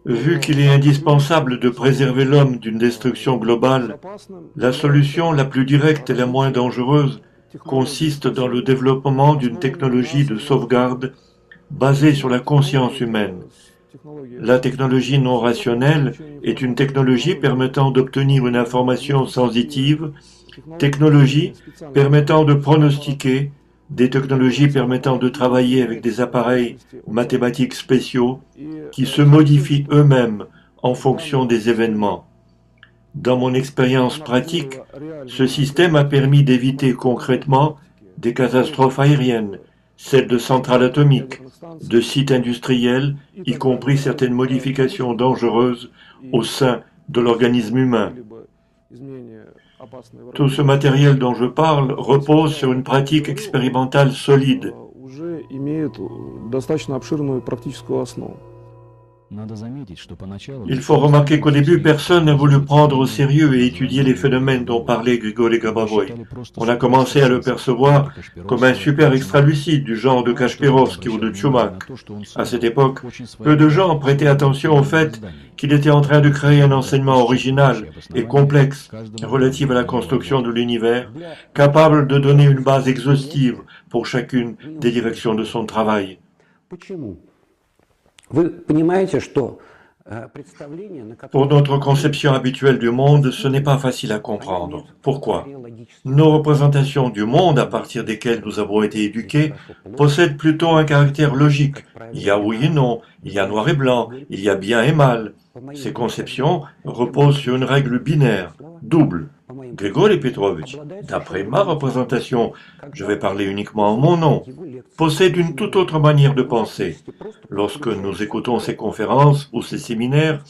Vu qu'il est indispensable de préserver l'homme d'une destruction globale, la solution la plus directe et la moins dangereuse consiste dans le développement d'une technologie de sauvegarde basée sur la conscience humaine. La technologie non rationnelle est une technologie permettant d'obtenir une information sensitive, technologie permettant de pronostiquer, des technologies permettant de travailler avec des appareils mathématiques spéciaux qui se modifient eux-mêmes en fonction des événements. Dans mon expérience pratique, ce système a permis d'éviter concrètement des catastrophes aériennes, celles de centrales atomiques, de sites industriels, y compris certaines modifications dangereuses au sein de l'organisme humain. Tout ce matériel dont je parle repose sur une pratique expérimentale solide. Il faut remarquer qu'au début, personne n'a voulu prendre au sérieux et étudier les phénomènes dont parlait Grigori Grabovoï. On a commencé à le percevoir comme un super extra-lucide du genre de Kasperovski ou de Tchoumak. À cette époque, peu de gens prêtaient attention au fait qu'il était en train de créer un enseignement original et complexe relatif à la construction de l'univers, capable de donner une base exhaustive pour chacune des directions de son travail. Pour notre conception habituelle du monde, ce n'est pas facile à comprendre. Pourquoi? Nos représentations du monde, à partir desquelles nous avons été éduqués, possèdent plutôt un caractère logique. Il y a oui et non, il y a noir et blanc, il y a bien et mal. Ces conceptions reposent sur une règle binaire, double. Grigori Petrovitch, d'après ma représentation, je vais parler uniquement en mon nom, possède une toute autre manière de penser. Lorsque nous écoutons ses conférences ou ses séminaires,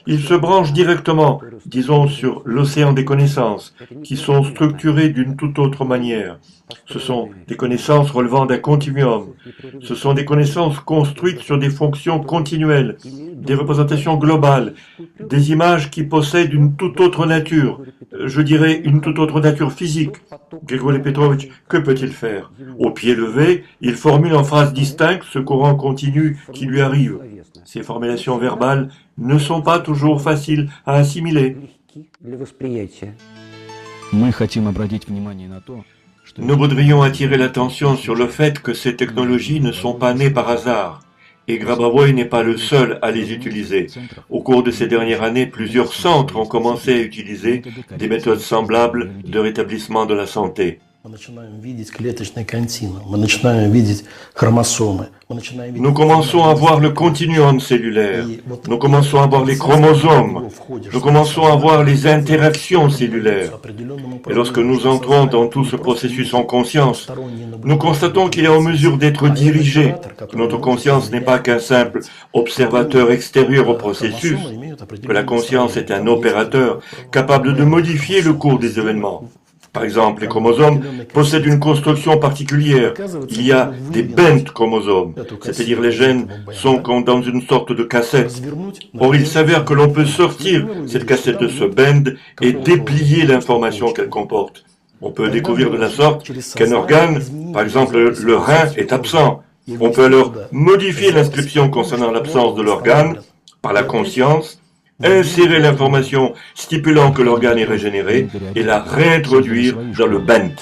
il se branche directement, disons, sur l'océan des connaissances, qui sont structurées d'une toute autre manière. Ce sont des connaissances relevant d'un continuum. Ce sont des connaissances construites sur des fonctions continuelles, des représentations globales, des images qui possèdent une toute autre nature, je dirais une toute autre nature physique. Grigori Petrovitch, que peut-il faire? Au pied levé, il formule en phrases distinctes ce courant continu qui lui arrive. Ces formulations verbales ne sont pas toujours faciles à assimiler. Nous voudrions attirer l'attention sur le fait que ces technologies ne sont pas nées par hasard. Et Grabovoï n'est pas le seul à les utiliser. Au cours de ces dernières années, plusieurs centres ont commencé à utiliser des méthodes semblables de rétablissement de la santé. Nous commençons à voir le continuum cellulaire, nous commençons à voir les chromosomes, nous commençons à voir les interactions cellulaires. Et lorsque nous entrons dans tout ce processus en conscience, nous constatons qu'il est en mesure d'être dirigé, que notre conscience n'est pas qu'un simple observateur extérieur au processus, que la conscience est un opérateur capable de modifier le cours des événements. Par exemple, les chromosomes possèdent une construction particulière. Il y a des bent chromosomes, c'est-à-dire les gènes sont comme dans une sorte de cassette. Or, il s'avère que l'on peut sortir cette cassette de ce bend et déplier l'information qu'elle comporte. On peut découvrir de la sorte qu'un organe, par exemple le rein, est absent. On peut alors modifier l'inscription concernant l'absence de l'organe par la conscience, insérer l'information stipulant que l'organe est régénéré et la réintroduire dans le bent.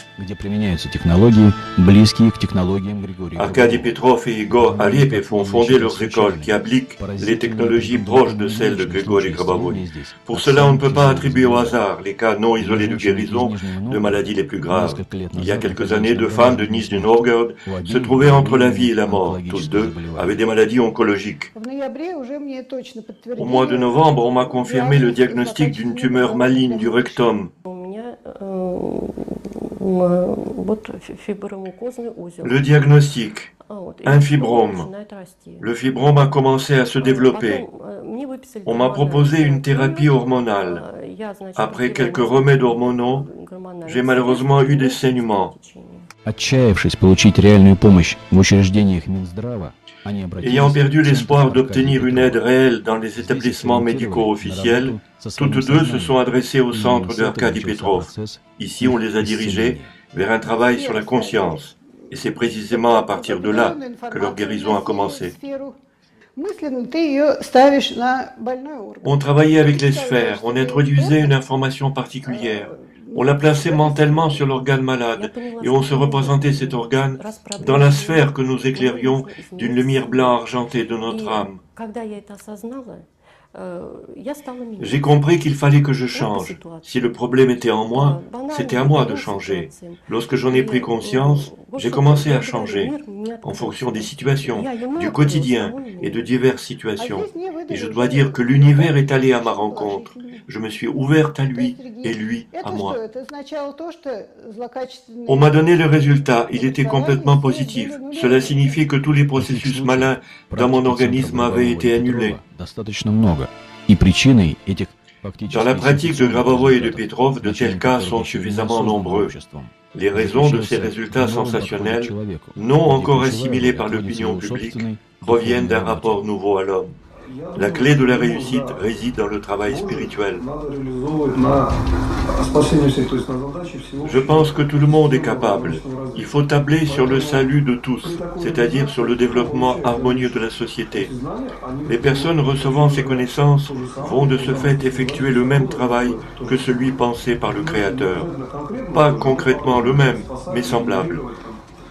Arkady Petrov et Igor Aliepev ont fondé leurs écoles qui appliquent les technologies proches de celles de Grigori Grabovoï. Pour cela, on ne peut pas attribuer au hasard les cas non isolés de guérison de maladies les plus graves. Il y a quelques années, deux femmes de Nizhny Novgorod se trouvaient entre la vie et la mort. Toutes deux avaient des maladies oncologiques. Au mois de novembre, on m'a confirmé le diagnostic d'une tumeur maligne du rectum. Le diagnostic, un fibrome. Le fibrome a commencé à se développer. On m'a proposé une thérapie hormonale. Après quelques remèdes hormonaux, j'ai malheureusement eu des saignements. Ayant perdu l'espoir d'obtenir une aide réelle dans les établissements médicaux officiels, toutes deux se sont adressées au centre de Arkady Petrov. Ici, on les a dirigées vers un travail sur la conscience. Et c'est précisément à partir de là que leur guérison a commencé. On travaillait avec les sphères, on introduisait une information particulière. On la plaçait mentalement sur l'organe malade et on se représentait cet organe dans la sphère que nous éclairions d'une lumière blanc argentée de notre âme. J'ai compris qu'il fallait que je change. Si le problème était en moi, c'était à moi de changer. Lorsque j'en ai pris conscience, j'ai commencé à changer, en fonction des situations, du quotidien et de diverses situations. Et je dois dire que l'univers est allé à ma rencontre. Je me suis ouverte à lui et lui à moi. On m'a donné le résultat, il était complètement positif. Cela signifie que tous les processus malins dans mon organisme avaient été annulés. Dans la pratique de Grabovoi et de Petrov, de tels cas sont suffisamment nombreux. Les raisons de ces résultats sensationnels, non encore assimilés par l'opinion publique, proviennent d'un rapport nouveau à l'homme. La clé de la réussite réside dans le travail spirituel. Je pense que tout le monde est capable. Il faut tabler sur le salut de tous, c'est-à-dire sur le développement harmonieux de la société. Les personnes recevant ces connaissances vont de ce fait effectuer le même travail que celui pensé par le Créateur. Pas concrètement le même, mais semblable.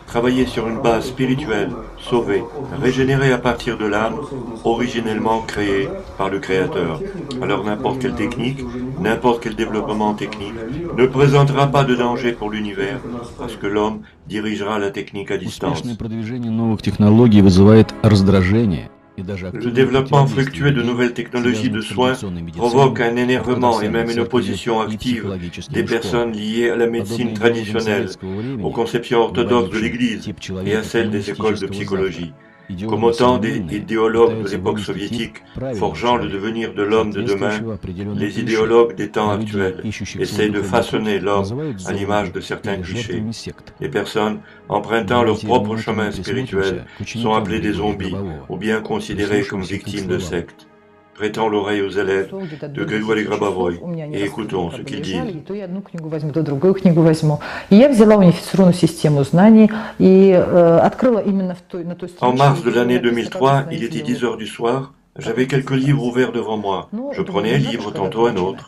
Travailler sur une base spirituelle, sauvée, régénérée à partir de l'âme, originellement créée par le Créateur. Alors n'importe quelle technique, n'importe quel développement technique ne présentera pas de danger pour l'univers, parce que l'homme dirigera la technique à distance. Le développement fructueux de nouvelles technologies de soins provoque un énervement et même une opposition active des personnes liées à la médecine traditionnelle, aux conceptions orthodoxes de l'Église et à celles des écoles de psychologie. Comme autant des idéologues de l'époque soviétique, forgeant le devenir de l'homme de demain, les idéologues des temps actuels essaient de façonner l'homme à l'image de certains clichés. Les personnes empruntant leur propre chemin spirituel sont appelées des zombies ou bien considérées comme victimes de sectes. Prêtons l'oreille aux élèves de Grigori Grabovoi et écoutons ce qu'ils disent. En mars de l'année 2003, il était 10 heures du soir. J'avais quelques livres ouverts devant moi. Je prenais un livre, tantôt un autre.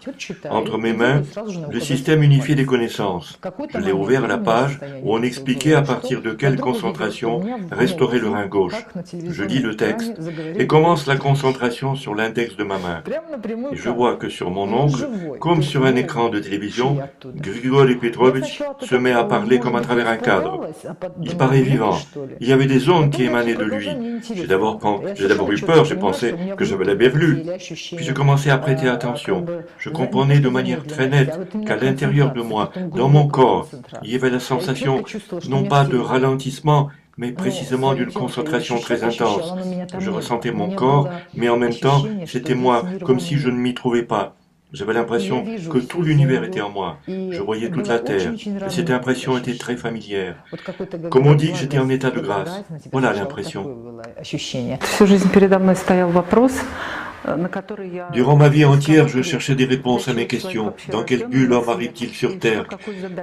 Entre mes mains, le système unifié des connaissances. Je l'ai ouvert à la page où on expliquait à partir de quelle concentration restaurer le rein gauche. Je lis le texte et commence la concentration sur l'index de ma main. Et je vois que sur mon ongle, comme sur un écran de télévision, Grigori Petrovitch se met à parler comme à travers un cadre. Il paraît vivant. Il y avait des ondes qui émanaient de lui. J'ai d'abord eu peur, j'ai pensé que je l'avais vu. Puis je commençais à prêter attention. Je comprenais de manière très nette qu'à l'intérieur de moi, dans mon corps, il y avait la sensation non pas de ralentissement, mais précisément d'une concentration très intense. Je ressentais mon corps, mais en même temps, c'était moi, comme si je ne m'y trouvais pas. J'avais l'impression que tout l'univers était en moi. Je voyais toute la terre. Et cette impression était très familière. Comme on dit que j'étais en état de grâce. Voilà l'impression. Durant ma vie entière, je cherchais des réponses à mes questions. Dans quel but l'homme arrive-t-il sur Terre?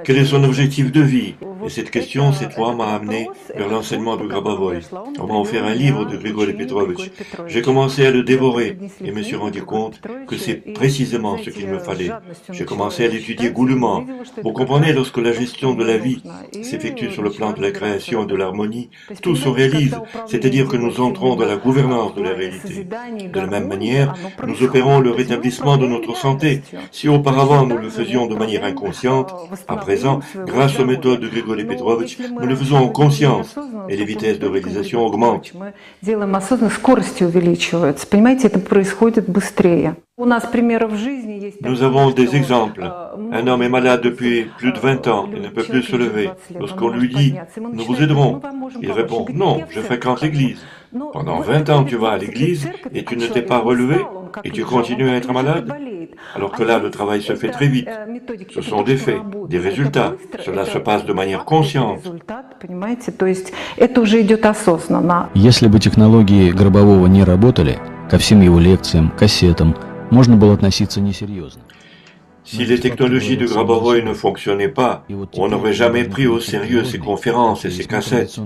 Quel est son objectif de vie? Et cette question, cette fois, m'a amené vers l'enseignement de Grabovoi. On m'a offert un livre de Grigori Petrovitch. J'ai commencé à le dévorer et me suis rendu compte que c'est précisément ce qu'il me fallait. J'ai commencé à l'étudier goulûment. Vous comprenez, lorsque la gestion de la vie s'effectue sur le plan de la création et de l'harmonie, tout se réalise, c'est-à-dire que nous entrons dans la gouvernance de la réalité. De la même manière, nous opérons le rétablissement de notre santé. Si auparavant nous le faisions de manière inconsciente, à présent, grâce aux méthodes de Grigori Petrovitch, nous le faisons en conscience et les vitesses de réalisation augmentent. Nous avons des exemples. Un homme est malade depuis plus de 20 ans et ne peut plus se lever. Lorsqu'on lui dit « Nous vous aiderons », il répond « Non, je fréquente l'église ». Pendant 20 ans, tu vas à l'église et tu ne t'es pas relevé et tu continues à être malade. Alors que là, le travail se fait très vite. Ce sont des faits, des résultats. Cela se passe de manière consciente. Если бы технологии Гробового не работали, ко всем его лекциям, кассетам, можно было относиться несерьезно. Si les technologies de Grabovoi ne fonctionnaient pas, on n'aurait jamais pris au sérieux ses conférences et ses cassettes.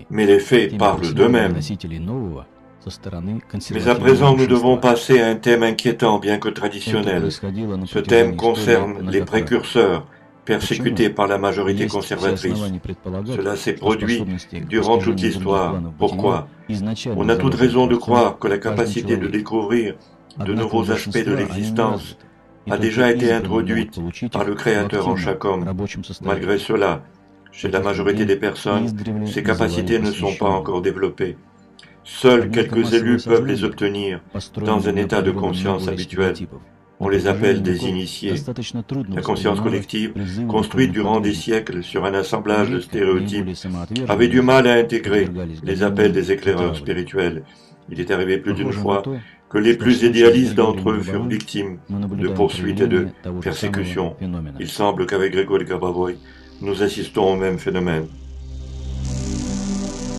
Mais les faits parlent d'eux-mêmes. Mais à présent, nous devons passer à un thème inquiétant, bien que traditionnel. Ce thème concerne les précurseurs, persécutés par la majorité conservatrice. Cela s'est produit durant toute l'histoire. Pourquoi? On a toute raison de croire que la capacité de découvrir de nouveaux aspects de l'existence a déjà été introduite par le Créateur en chaque homme. Malgré cela, chez la majorité des personnes, ces capacités ne sont pas encore développées. Seuls quelques élus peuvent les obtenir dans un état de conscience habituel. On les appelle des initiés. La conscience collective, construite durant des siècles sur un assemblage de stéréotypes, avait du mal à intégrer les appels des éclaireurs spirituels. Il est arrivé plus d'une fois que les plus idéalistes d'entre eux furent victimes de poursuites et de persécutions. Il semble qu'avec Grigori Grabovoi, nous assistons au même phénomène.